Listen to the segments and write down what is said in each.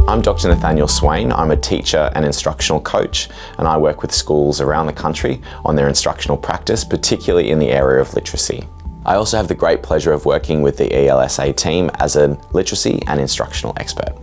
I'm Dr Nathaniel Swain. I'm a teacher and instructional coach, and I work with schools around the country on their instructional practice, particularly in the area of literacy. I also have the great pleasure of working with the ELSA team as a literacy and instructional expert.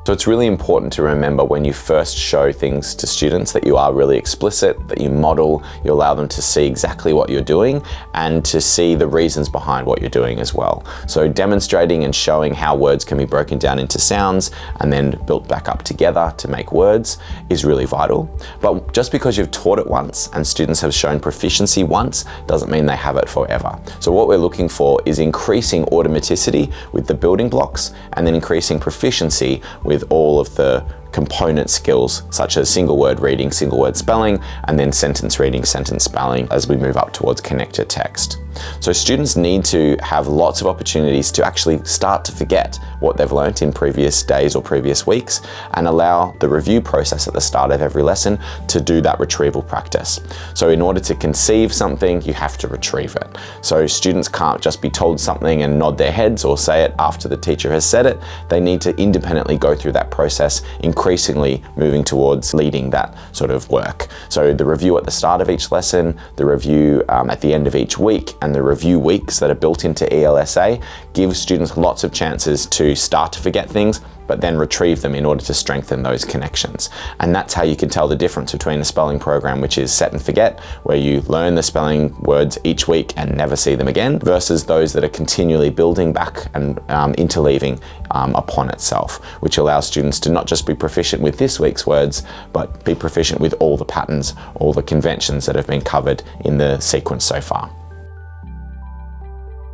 So it's really important to remember when you first show things to students that you are really explicit, that you model, you allow them to see exactly what you're doing and to see the reasons behind what you're doing as well. So demonstrating and showing how words can be broken down into sounds and then built back up together to make words is really vital. But just because you've taught it once and students have shown proficiency once doesn't mean they have it forever. So what we're looking for is increasing automaticity with the building blocks and then increasing proficiency with all of the component skills such as single word reading, single word spelling, and then sentence reading, sentence spelling as we move up towards connected text. So students need to have lots of opportunities to actually start to forget what they've learnt in previous days or previous weeks and allow the review process at the start of every lesson to do that retrieval practice. So in order to conceive something, you have to retrieve it. So students can't just be told something and nod their heads or say it after the teacher has said it. They need to independently go through that process, increasingly moving towards leading that sort of work. So the review at the start of each lesson, the review at the end of each week, and the review weeks that are built into ELSA give students lots of chances to start to forget things, but then retrieve them in order to strengthen those connections. And that's how you can tell the difference between a spelling program which is set and forget, where you learn the spelling words each week and never see them again, versus those that are continually building back and interleaving upon itself, which allows students to not just be proficient with this week's words, but be proficient with all the patterns, all the conventions that have been covered in the sequence so far.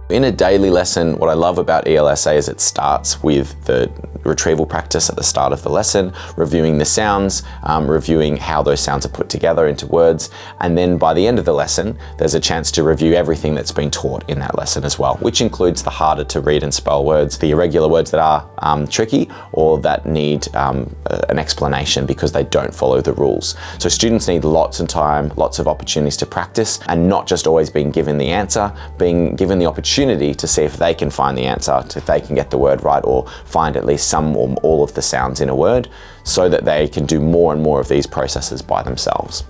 In a daily lesson, what I love about ELSA is it starts with the retrieval practice at the start of the lesson, reviewing the sounds, reviewing how those sounds are put together into words, and then by the end of the lesson, there's a chance to review everything that's been taught in that lesson as well, which includes the harder to read and spell words, the irregular words that are tricky or that need an explanation because they don't follow the rules. So students need lots of time, lots of opportunities to practice, and not just always being given the answer, being given the opportunity to see if they can find the answer, if they can get the word right or find at least some or all of the sounds in a word, so that they can do more and more of these processes by themselves.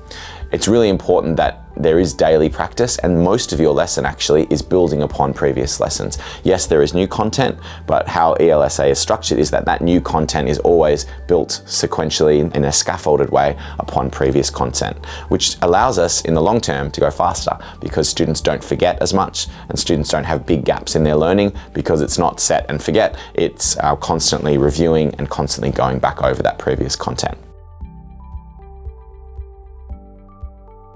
It's really important that there is daily practice, and most of your lesson actually is building upon previous lessons. Yes, there is new content, but how ELSA is structured is that that new content is always built sequentially in a scaffolded way upon previous content, which allows us in the long term to go faster because students don't forget as much and students don't have big gaps in their learning because it's not set and forget, it's constantly reviewing and constantly going back over that previous content.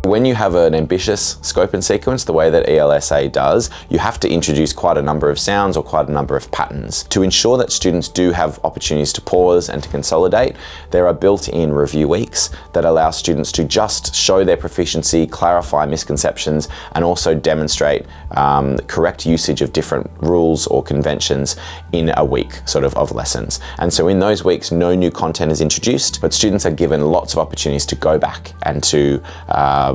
When you have an ambitious scope and sequence, the way that ELSA does, you have to introduce quite a number of sounds or quite a number of patterns. To ensure that students do have opportunities to pause and to consolidate, there are built-in review weeks that allow students to just show their proficiency, clarify misconceptions, and also demonstrate correct usage of different rules or conventions in a week of lessons. And so in those weeks, no new content is introduced, but students are given lots of opportunities to go back and to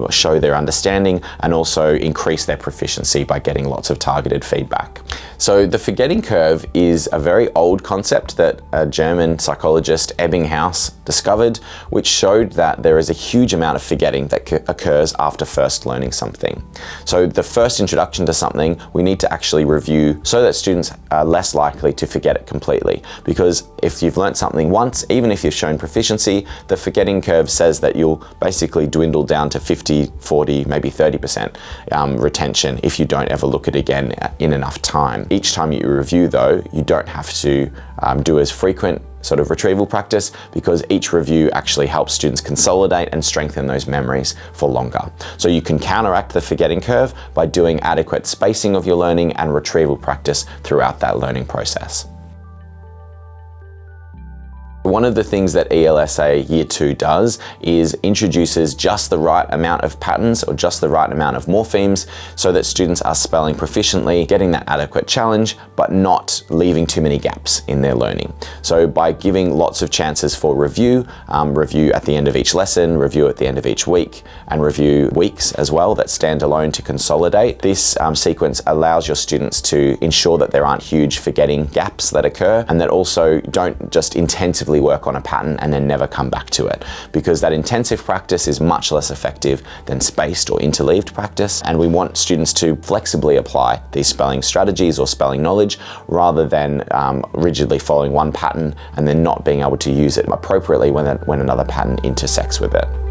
show their understanding and also increase their proficiency by getting lots of targeted feedback. So the forgetting curve is a very old concept that a German psychologist, Ebbinghaus, discovered, which showed that there is a huge amount of forgetting that occurs after first learning something. So the first introduction to something, we need to actually review so that students are less likely to forget it completely. Because if you've learned something once, even if you've shown proficiency, the forgetting curve says that you'll basically dwindle down to 50, 40, maybe 30% retention if you don't ever look at it again in enough time. Each time you review though, you don't have to do as frequent retrieval practice because each review actually helps students consolidate and strengthen those memories for longer. So you can counteract the forgetting curve by doing adequate spacing of your learning and retrieval practice throughout that learning process. One of the things that ELSA Year 2 does is introduces just the right amount of patterns or just the right amount of morphemes so that students are spelling proficiently, getting that adequate challenge, but not leaving too many gaps in their learning. So by giving lots of chances for review, review at the end of each lesson, review at the end of each week, and review weeks as well that stand alone to consolidate, this sequence allows your students to ensure that there aren't huge forgetting gaps that occur, and that also don't just intensively work on a pattern and then never come back to it, because that intensive practice is much less effective than spaced or interleaved practice, and we want students to flexibly apply these spelling strategies or spelling knowledge rather than rigidly following one pattern and then not being able to use it appropriately when another pattern intersects with it.